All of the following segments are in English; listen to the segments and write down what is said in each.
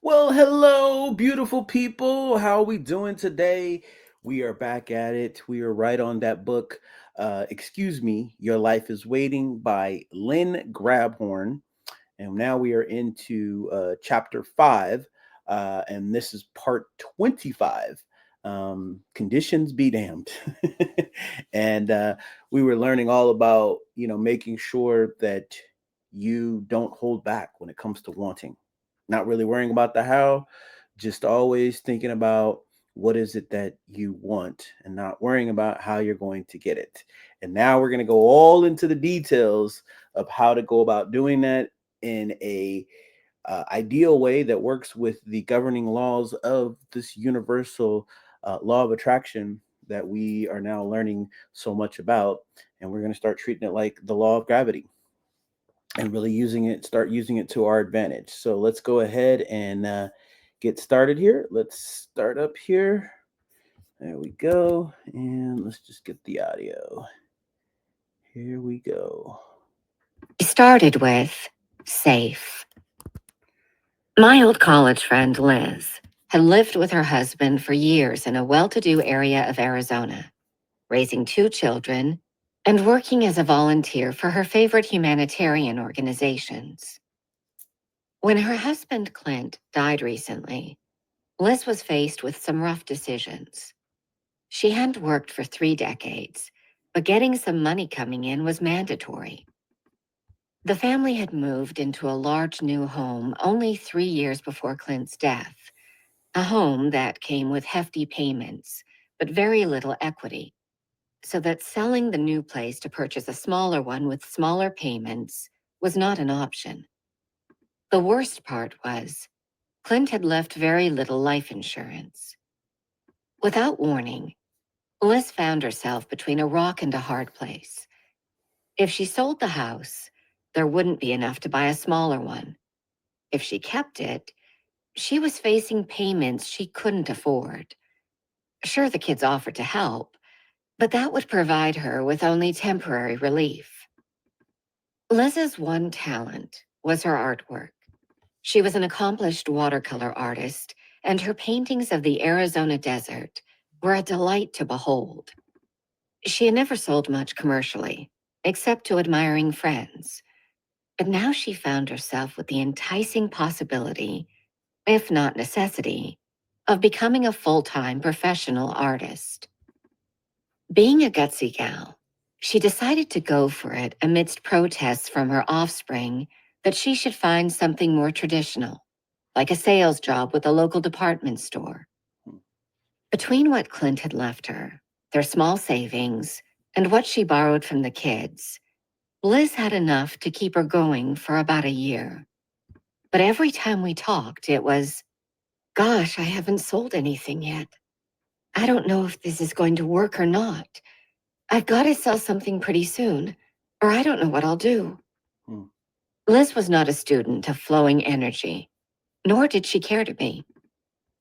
Well, hello, beautiful people. How are we doing today? We are back at it. We are right on that book. Excuse Me, Your Life is Waiting by Lynn Grabhorn. And now we are into chapter 5, and this is part 25. Conditions be damned. and we were learning all about, making sure that you don't hold back when it comes to wanting. Not really worrying about the how, just always thinking about what is it that you want and not worrying about how you're going to get it. And now we're going to go all into the details of how to go about doing that in a ideal way that works with the governing laws of this universal law of attraction that we are now learning so much about. And we're going to start treating it like the law of gravity and really start using it to our advantage. So let's go ahead and get started here. Let's start up here. There we go. And let's just get the audio. Here we go. Started with safe. My old college friend Liz had lived with her husband for years in a well to do area of Arizona, raising two children and working as a volunteer for her favorite humanitarian organizations. When her husband Clint died recently, Liz was faced with some rough decisions. She hadn't worked for 3 decades, but getting some money coming in was mandatory. The family had moved into a large new home only 3 years before Clint's death, a home that came with hefty payments, but very little equity, so that selling the new place to purchase a smaller one with smaller payments was not an option. The worst part was, Clint had left very little life insurance. Without warning, Liz found herself between a rock and a hard place. If she sold the house, there wouldn't be enough to buy a smaller one. If she kept it, she was facing payments she couldn't afford. Sure, the kids offered to help, but that would provide her with only temporary relief. Liz's one talent was her artwork. She was an accomplished watercolor artist, and her paintings of the Arizona desert were a delight to behold. She had never sold much commercially, except to admiring friends, but now she found herself with the enticing possibility, if not necessity, of becoming a full-time professional artist. Being a gutsy gal, she decided to go for it amidst protests from her offspring that she should find something more traditional, like a sales job with a local department store. Between what Clint had left her, their small savings, and what she borrowed from the kids, Liz had enough to keep her going for about a year. But every time we talked, it was, gosh, I haven't sold anything yet. I don't know if this is going to work or not. I've got to sell something pretty soon, or I don't know what I'll do. Hmm. Liz was not a student of flowing energy, nor did she care to be.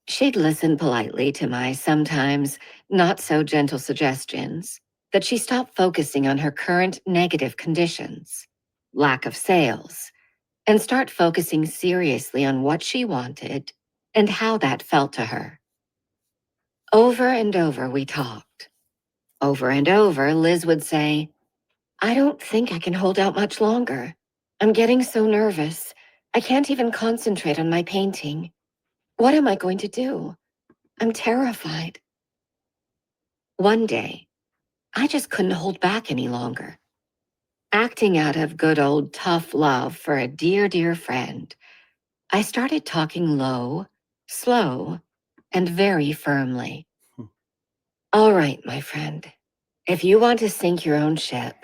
She'd listen politely to my sometimes not so gentle suggestions that she stop focusing on her current negative conditions, lack of sales, and start focusing seriously on what she wanted and how that felt to her. Over and over we talked. Over and over, Liz would say, I don't think I can hold out much longer. I'm getting so nervous. I can't even concentrate on my painting. What am I going to do? I'm terrified. One day, I just couldn't hold back any longer. Acting out of good old tough love for a dear, dear friend, I started talking low, slow, and very firmly. Hmm. All right, my friend. If you want to sink your own ship,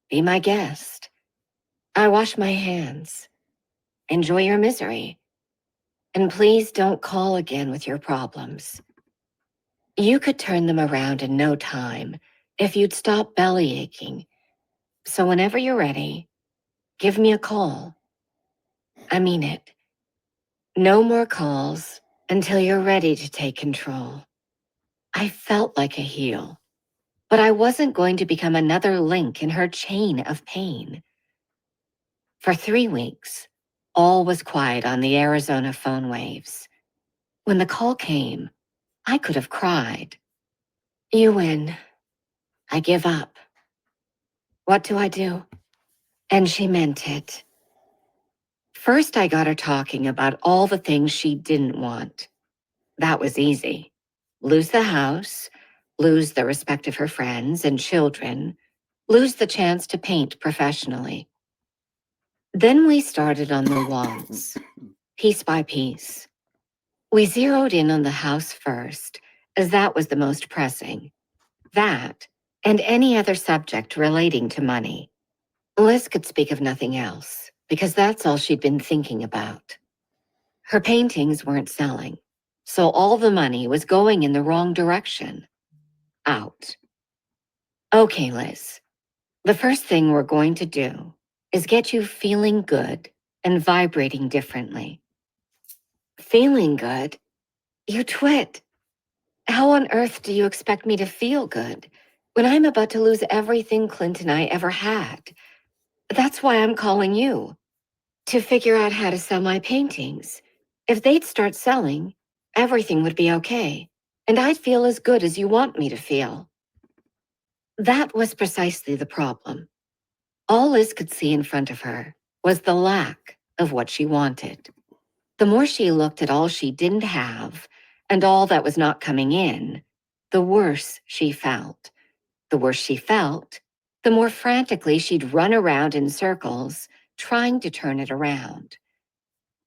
be my guest. I wash my hands. Enjoy your misery. And please don't call again with your problems. You could turn them around in no time if you'd stop belly aching. So whenever you're ready, give me a call. I mean it. No more calls until you're ready to take control. I felt like a heel, but I wasn't going to become another link in her chain of pain. For 3 weeks, All was quiet on the Arizona phone waves. When the call came, I could have cried. You win. I give up. What do I do? And she meant it. First, I got her talking about all the things she didn't want. That was easy. Lose the house, lose the respect of her friends and children, lose the chance to paint professionally. Then we started on the wants, piece by piece. We zeroed in on the house first, as that was the most pressing. That, and any other subject relating to money. Liz could speak of nothing else, because that's all she'd been thinking about. Her paintings weren't selling, so all the money was going in the wrong direction. Out. Okay, Liz. The first thing we're going to do is get you feeling good and vibrating differently. Feeling good? You twit. How on earth do you expect me to feel good when I'm about to lose everything Clint and I ever had? That's why I'm calling you. To figure out how to sell my paintings. If they'd start selling, everything would be okay, and I'd feel as good as you want me to feel. That was precisely the problem. All Liz could see in front of her was the lack of what she wanted. The more she looked at all she didn't have and all that was not coming in, the worse she felt. The worse she felt, the more frantically she'd run around in circles, trying to turn it around.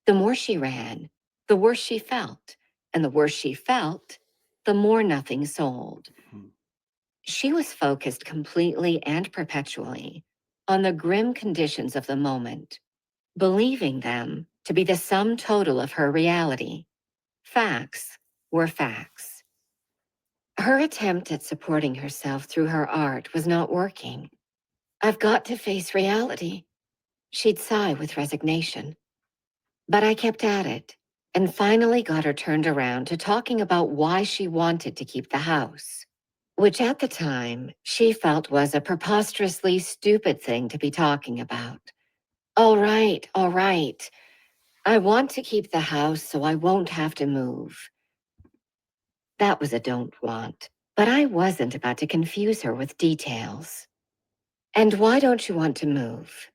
The more she ran, the worse she felt, and the worse she felt, the more nothing sold. She was focused completely and perpetually on the grim conditions of the moment, believing them to be the sum total of her reality. Facts were facts. Her attempt at supporting herself through her art was not working. I've got to face reality. She'd sigh with resignation. But I kept at it and finally got her turned around to talking about why she wanted to keep the house, which at the time she felt was a preposterously stupid thing to be talking about. All right, all right. I want to keep the house so I won't have to move. That was a don't want, but I wasn't about to confuse her with details. And why don't you want to move?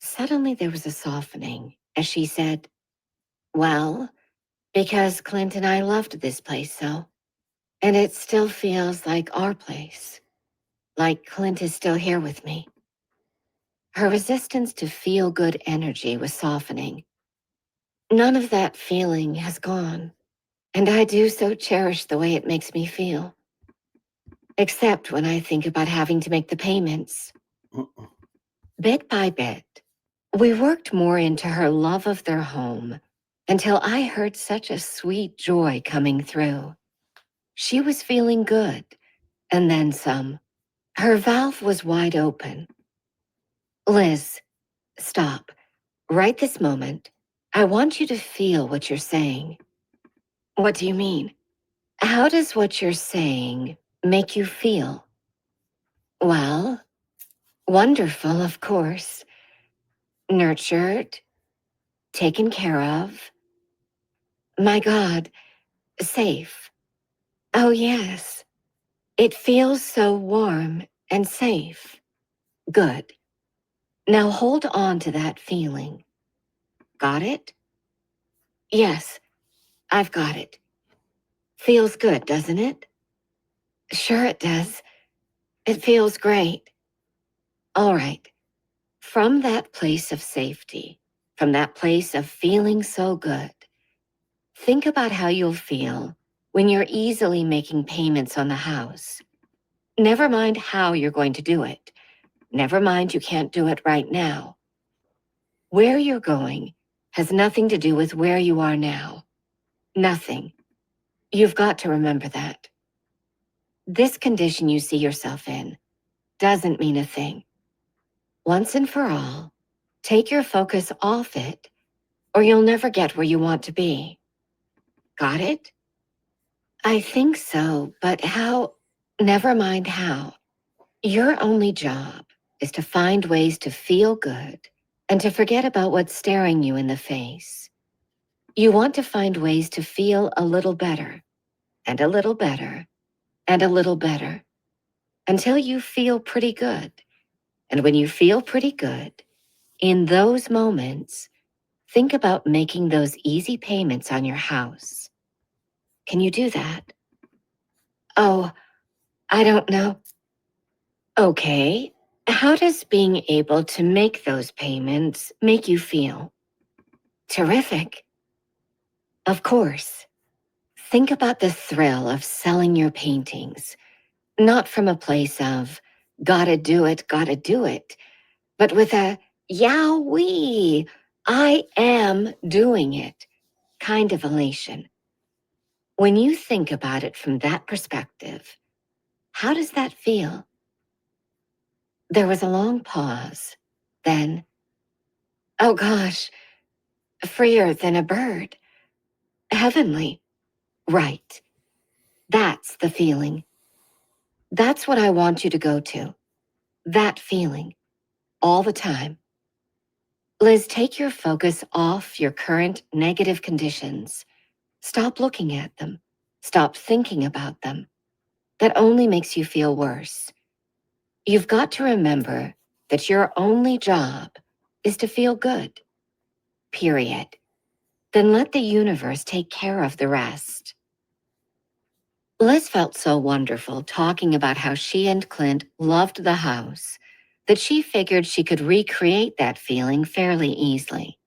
Suddenly there was a softening as she said, well, because Clint and I loved this place so. And it still feels like our place. Like Clint is still here with me. Her resistance to feel-good energy was softening. None of that feeling has gone. And I do so cherish the way it makes me feel. Except when I think about having to make the payments. Bit by bit, we worked more into her love of their home until I heard such a sweet joy coming through. She was feeling good, and then some. Her valve was wide open. Liz, stop. Right this moment, I want you to feel what you're saying. What do you mean? How does what you're saying make you feel? Well, wonderful, of course. Nurtured, taken care of. My God, safe. Oh, yes. It feels so warm and safe. Good. Now hold on to that feeling. Got it? Yes, I've got it. Feels good, doesn't it? Sure it does. It feels great. All right. From that place of safety, from that place of feeling so good, think about how you'll feel when you're easily making payments on the house. Never mind how you're going to do it. Never mind you can't do it right now. Where you're going has nothing to do with where you are now. Nothing. You've got to remember that. This condition you see yourself in doesn't mean a thing. Once and for all, take your focus off it, or you'll never get where you want to be. Got it? I think so, but how? Never mind how. Your only job is to find ways to feel good and to forget about what's staring you in the face. You want to find ways to feel a little better, and a little better, and a little better, until you feel pretty good. And when you feel pretty good, in those moments, think about making those easy payments on your house. Can you do that? Oh, I don't know. Okay. How does being able to make those payments make you feel? Terrific. Of course. Think about the thrill of selling your paintings, not from a place of gotta do it, but with a yowee, I am doing it kind of elation. When you think about it from that perspective, how does that feel? There was a long pause. Then, oh gosh, freer than a bird. Heavenly. Right. That's the feeling. That's what I want you to go to. That feeling. All the time. Liz, take your focus off your current negative conditions. Stop looking at them. Stop thinking about them. That only makes you feel worse. You've got to remember that your only job is to feel good. Period. Then let the universe take care of the rest. Liz felt so wonderful talking about how she and Clint loved the house that she figured she could recreate that feeling fairly easily.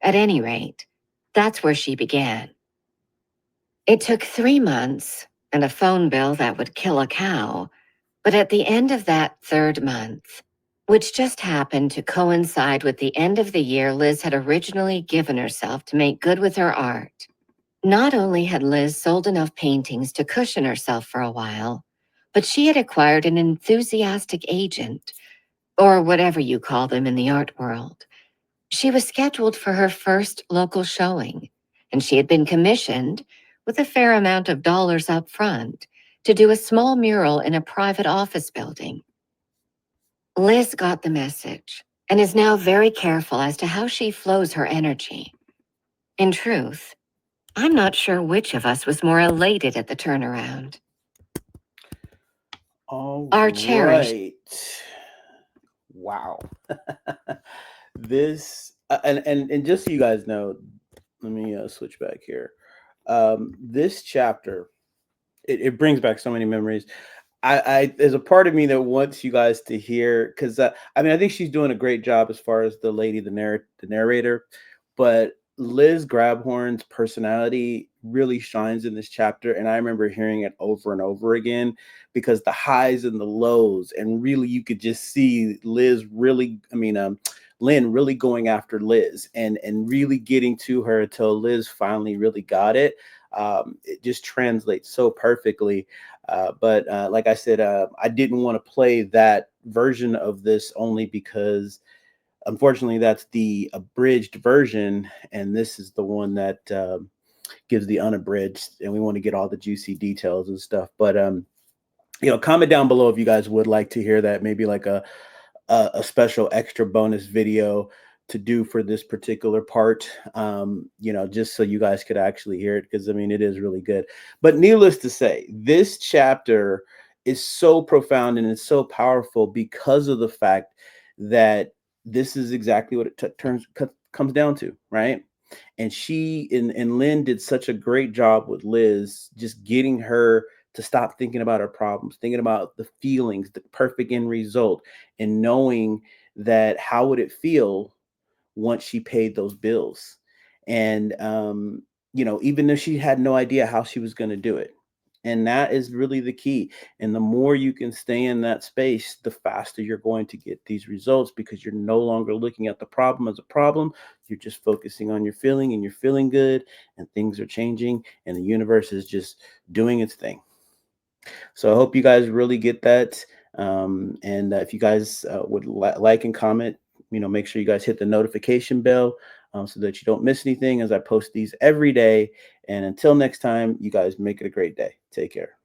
At any rate, that's where she began. It took 3 months and a phone bill that would kill a cow, but at the end of that third month, which just happened to coincide with the end of the year Liz had originally given herself to make good with her art, not only had Liz sold enough paintings to cushion herself for a while, but she had acquired an enthusiastic agent, or whatever you call them in the art world. She was scheduled for her first local showing, and she had been commissioned, with a fair amount of dollars up front, to do a small mural in a private office building. Liz got the message and is now very careful as to how she flows her energy. In truth, I'm not sure which of us was more elated at the turnaround. All Our cherished. right. Wow. This and just so you guys know, let me switch back here. This chapter, it brings back so many memories. I there's a part of me that wants you guys to hear, because I mean, I think she's doing a great job as far as the lady, the narrator, but Liz Grabhorn's personality really shines in this chapter, and I remember hearing it over and over again, because the highs and the lows, and really you could just see Liz really, Lynn really going after Liz, and really getting to her until Liz finally really got it. It just translates so perfectly. But like I said, I didn't want to play that version of this only because, unfortunately, that's the abridged version, and this is the one that gives the unabridged, and we want to get all the juicy details and stuff. But comment down below if you guys would like to hear that, maybe like a special extra bonus video to do for this particular part, just so you guys could actually hear it, because I mean, it is really good. But needless to say, this chapter is so profound and it's so powerful because of the fact that this is exactly what it comes down to, right? And and Lynn did such a great job with Liz, just getting her to stop thinking about her problems, thinking about the feelings, the perfect end result, and knowing that how would it feel once she paid those bills. And even though she had no idea how she was going to do it. And that is really the key. And the more you can stay in that space, the faster you're going to get these results, because you're no longer looking at the problem as a problem. You're just focusing on your feeling, and you're feeling good, and things are changing, and the universe is just doing its thing. So I hope you guys really get that. And if you guys would like and comment, make sure you guys hit the notification bell, so that you don't miss anything, as I post these every day. And until next time, you guys make it a great day. Take care.